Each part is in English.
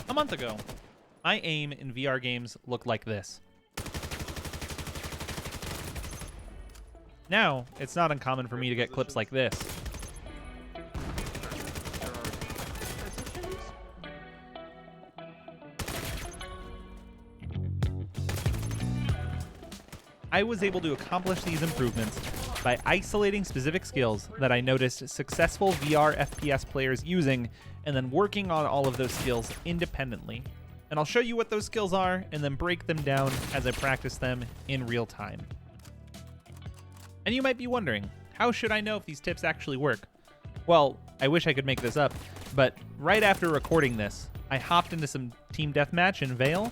A month ago, my aim in VR games looked like this. Now, it's not uncommon for me to get clips like this. I was able to accomplish these improvements by isolating specific skills that I noticed successful VR FPS players using and then working on all of those skills independently. And I'll show you what those skills are and then break them down as I practice them in real time. And you might be wondering, how should I know if these tips actually work? Well, I wish I could make this up, but right after recording this, I hopped into some team deathmatch in Vail,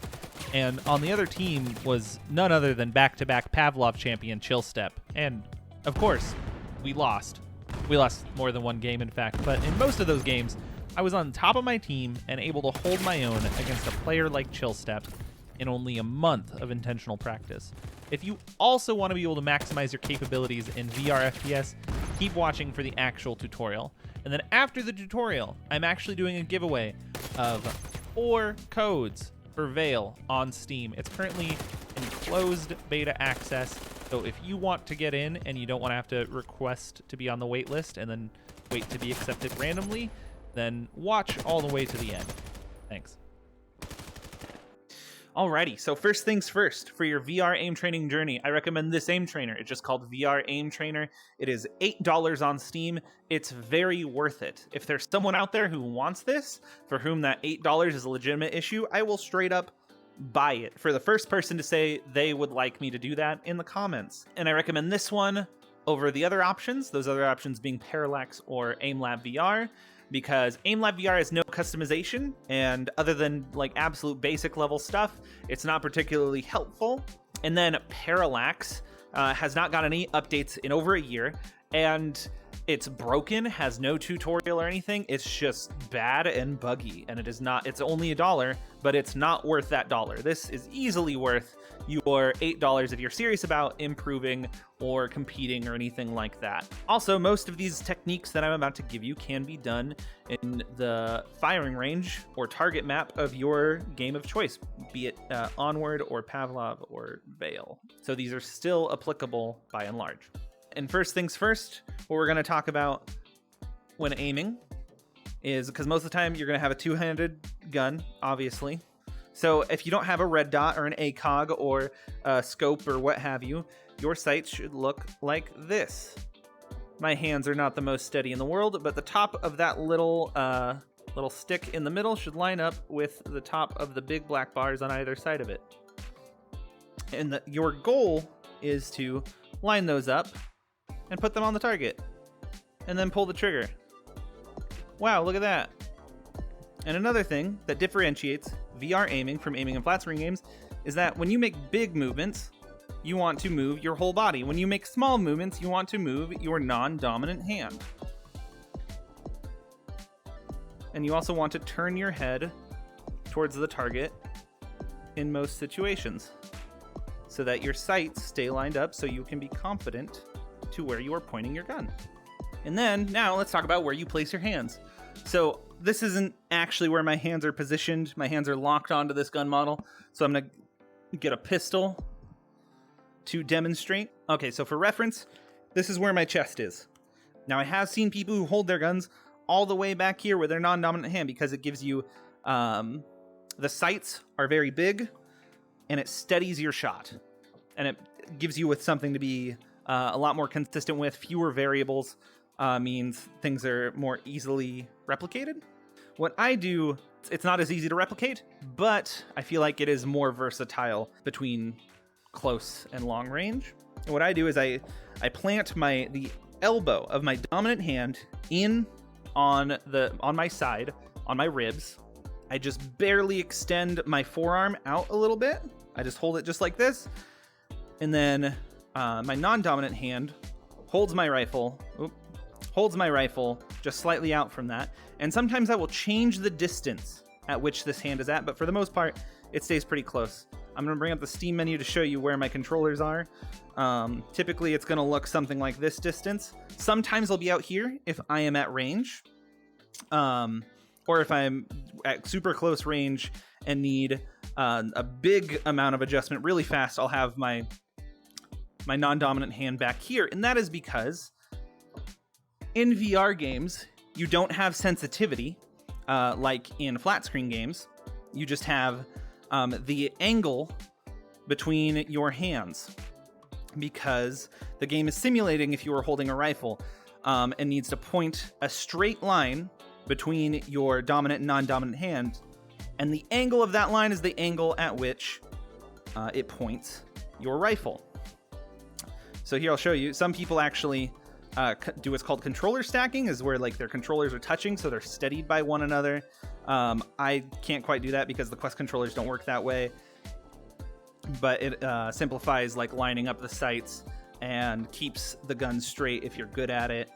and on the other team was none other than back-to-back Pavlov champion Chillstep. And, of course, we lost. We lost more than one game, in fact, but in most of those games, I was on top of my team and able to hold my own against a player like Chillstep in only a month of intentional practice. If you also want to be able to maximize your capabilities in VR FPS, keep watching for the actual tutorial. And then after the tutorial, I'm actually doing a giveaway of 4 codes for Vail on Steam. It's currently in closed beta access, so if you want to get in and you don't want to have to request to be on the wait list and then wait to be accepted randomly, then watch all the way to the end. Thanks. Alrighty, so first things first, for your VR aim training journey, I recommend this aim trainer. It's just called VR Aim Trainer. It is $8 on Steam. It's very worth it. If there's someone out there who wants this, for whom that $8 is a legitimate issue, I will straight up buy it for the first person to say they would like me to do that in the comments. And I recommend this one over the other options, those other options being Parallax or AEXLAB VR, because AEXLAB VR has no customization, and other than like absolute basic level stuff, it's not particularly helpful. And then Parallax has not got any updates in over a year, and it's broken, has no tutorial or anything. It's just bad and buggy, and it's only $1, but it's not worth that $1. This is easily worth your $8 if you're serious about improving or competing or anything like that. Also, most of these techniques that I'm about to give you can be done in the firing range or target map of your game of choice, be it Onward or Pavlov or Vail. So these are still applicable by and large. And first things first, what we're going to talk about when aiming is, because most of the time you're going to have a two-handed gun, obviously. So if you don't have a red dot or an ACOG or a scope or what have you, your sights should look like this. My hands are not the most steady in the world, but the top of that little stick in the middle should line up with the top of the big black bars on either side of it. And your goal is to line those up and put them on the target, and then pull the trigger. Wow, look at that. And another thing that differentiates VR aiming from aiming in flat screen games is that when you make big movements, you want to move your whole body. When you make small movements, you want to move your non-dominant hand. And you also want to turn your head towards the target in most situations, so that your sights stay lined up so you can be confident to where you are pointing your gun. And then now let's talk about where you place your hands. So this isn't actually where my hands are positioned. My hands are locked onto this gun model. So I'm gonna get a pistol to demonstrate. Okay, so for reference, this is where my chest is. Now I have seen people who hold their guns all the way back here with their non-dominant hand, because it gives you, the sights are very big and it steadies your shot. And it gives you with something to be a lot more consistent with. Fewer variables means things are more easily replicated. What I do, it's not as easy to replicate, but I feel like it is more versatile between close and long range. And what I do is I plant the elbow of my dominant hand in on my side, on my ribs. I just barely extend my forearm out a little bit. I just hold it just like this. And then my non-dominant hand holds my rifle just slightly out from that. And sometimes I will change the distance at which this hand is at, but for the most part, it stays pretty close. I'm going to bring up the Steam menu to show you where my controllers are. Typically, it's going to look something like this distance. Sometimes I'll be out here if I am at range. Or if I'm at super close range and need a big amount of adjustment really fast, I'll have my non-dominant hand back here. And that is because in VR games, you don't have sensitivity like in flat screen games. You just have the angle between your hands, because the game is simulating if you were holding a rifle and needs to point a straight line between your dominant and non-dominant hand, and the angle of that line is the angle at which it points your rifle. So here I'll show you. Some people actually do what's called controller stacking, is where like their controllers are touching so they're steadied by one another. I can't quite do that because the Quest controllers don't work that way, but it simplifies like lining up the sights and keeps the gun straight if you're good at it,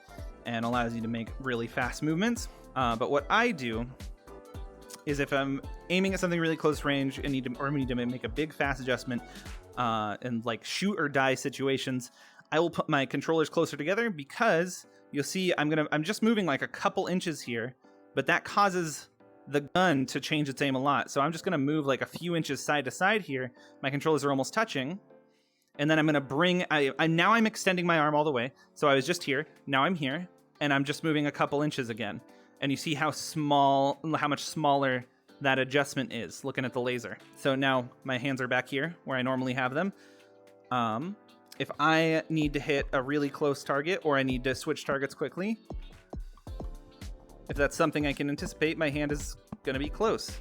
and allows you to make really fast movements. But what I do is if I'm aiming at something really close range and need to make a big fast adjustment in like shoot or die situations, I will put my controllers closer together, because you'll see I'm just moving like a couple inches here, but that causes the gun to change its aim a lot. So I'm just gonna move like a few inches side to side here. My controllers are almost touching. And then I'm gonna bring, now I'm extending my arm all the way. So I was just here, now I'm here, and I'm just moving a couple inches again. And you see how much smaller that adjustment is looking at the laser. So now my hands are back here where I normally have them. If I need to hit a really close target, or I need to switch targets quickly, if that's something I can anticipate, my hand is gonna be close.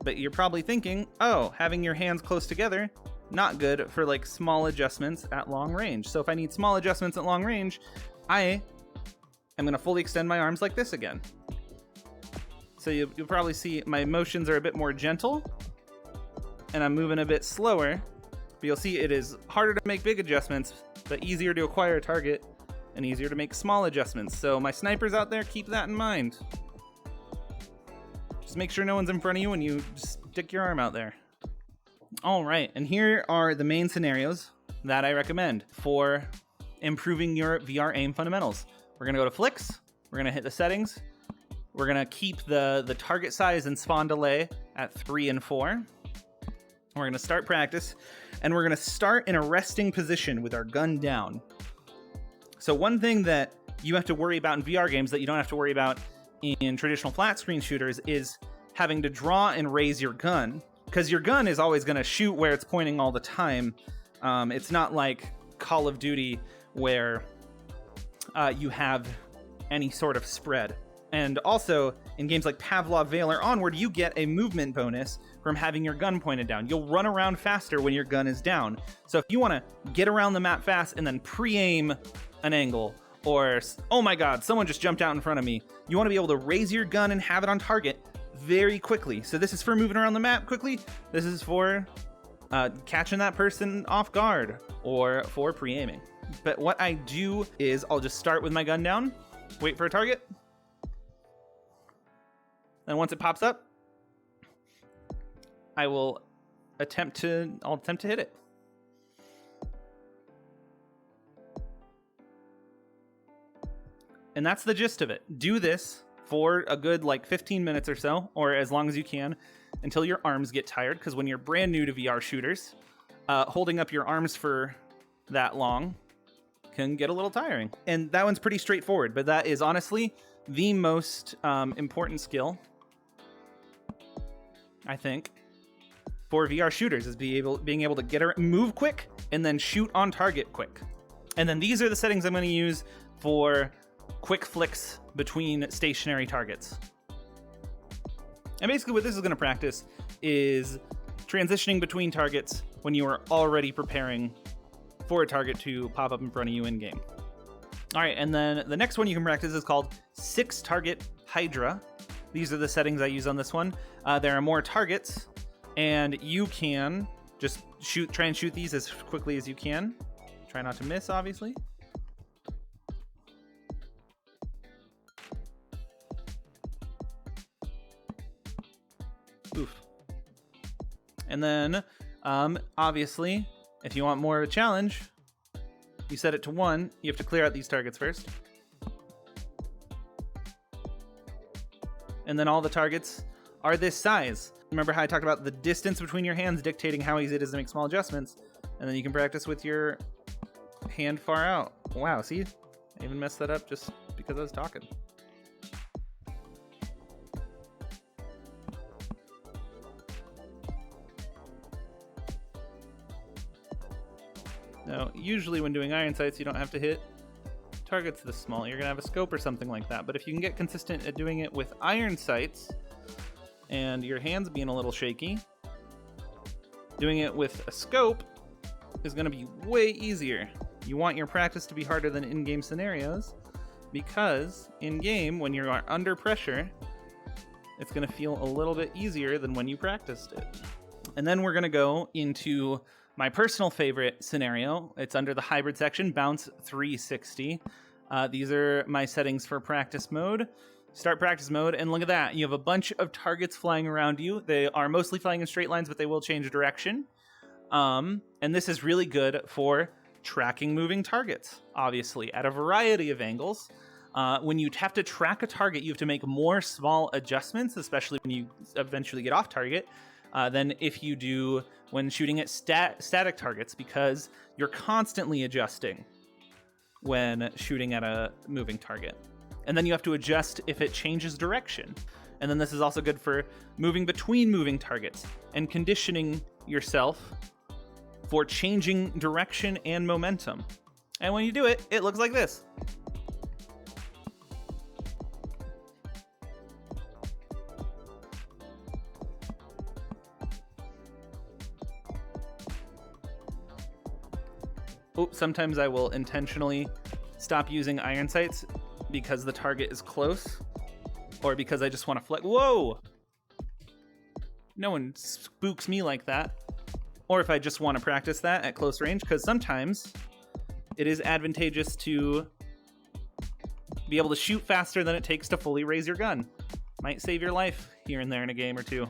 But you're probably thinking, oh, having your hands close together, not good for like small adjustments at long range. So if I need small adjustments at long range, I am gonna fully extend my arms like this again. So you'll probably see my motions are a bit more gentle, and I'm moving a bit slower, but you'll see it is harder to make big adjustments, but easier to acquire a target and easier to make small adjustments. So my snipers out there, keep that in mind. Just make sure no one's in front of you when you just stick your arm out there. All right, and here are the main scenarios that I recommend for improving your VR aim fundamentals. We're gonna go to Flicks, we're gonna hit the settings, we're gonna keep the target size and spawn delay at 3 and 4. We're gonna start practice, and we're gonna start in a resting position with our gun down. So one thing that you have to worry about in VR games that you don't have to worry about in traditional flat screen shooters is having to draw and raise your gun, because your gun is always gonna shoot where it's pointing all the time. It's not like Call of Duty where you have any sort of spread. And also, in games like Pavlov Vail or Onward, you get a movement bonus from having your gun pointed down. You'll run around faster when your gun is down. So if you want to get around the map fast and then pre-aim an angle, or, oh my god, someone just jumped out in front of me, you want to be able to raise your gun and have it on target very quickly. So this is for moving around the map quickly. This is for catching that person off guard, or for pre-aiming. But what I do is I'll just start with my gun down, wait for a target, and once it pops up, I'll attempt to hit it. And that's the gist of it. Do this for a good like 15 minutes or so, or as long as you can, until your arms get tired, because when you're brand new to VR shooters, holding up your arms for that long can get a little tiring. And that one's pretty straightforward, but that is honestly the most important skill, I think, for VR shooters, is being able to move quick and then shoot on target quick. And then these are the settings I'm going to use for quick flicks between stationary targets. And basically what this is going to practice is transitioning between targets when you are already preparing for a target to pop up in front of you in game. All right, and then the next one you can practice is called Target Hydra. These are the settings I use on this one. There are more targets, and you can just try and shoot these as quickly as you can. Try not to miss, obviously. Oof. And then, obviously, if you want more of a challenge, you set it to 1. You have to clear out these targets first. and then all the targets are this size. Remember how I talked about the distance between your hands dictating how easy it is to make small adjustments, and then you can practice with your hand far out. Wow, see? I even messed that up just because I was talking. Now, usually when doing iron sights, you don't have to hit targets this small. You're gonna have a scope or something like that. But if you can get consistent at doing it with iron sights and your hands being a little shaky, doing it with a scope is gonna be way easier. You want your practice to be harder than in-game scenarios because in-game, when you are under pressure, it's gonna feel a little bit easier than when you practiced it. And then we're gonna go into my personal favorite scenario. It's under the hybrid section, bounce 360. These are my settings for practice mode. Start practice mode, and look at that. You have a bunch of targets flying around you. They are mostly flying in straight lines, but they will change direction. And this is really good for tracking moving targets, obviously, at a variety of angles. When you have to track a target, you have to make more small adjustments, especially when you eventually get off target, than if you do when shooting at static targets, because you're constantly adjusting when shooting at a moving target. And then you have to adjust if it changes direction. And then this is also good for moving between moving targets and conditioning yourself for changing direction and momentum. And when you do it, it looks like this. Sometimes I will intentionally stop using iron sights because the target is close, or because I just want to flex. Whoa! No one spooks me like that. Or if I just want to practice that at close range, because sometimes it is advantageous to be able to shoot faster than it takes to fully raise your gun. Might save your life here and there in a game or two.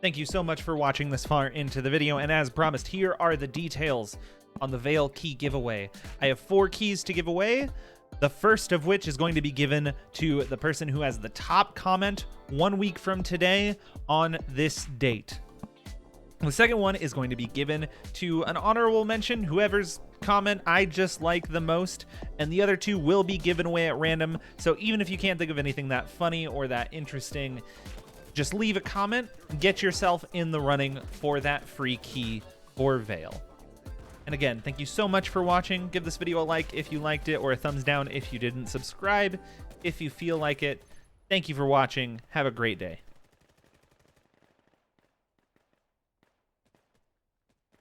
Thank you so much for watching this far into the video, and as promised, here are the details on the Vail key giveaway. I have 4 keys to give away, the first of which is going to be given to the person who has the top comment 1 week from today on this date. The second one is going to be given to an honorable mention, whoever's comment I just like the most, and the other 2 will be given away at random. So even if you can't think of anything that funny or that interesting, just leave a comment, get yourself in the running for that free key for Vail. And again, thank you so much for watching. Give this video a like if you liked it, or a thumbs down if you didn't. Subscribe if you feel like it. Thank you for watching. Have a great day.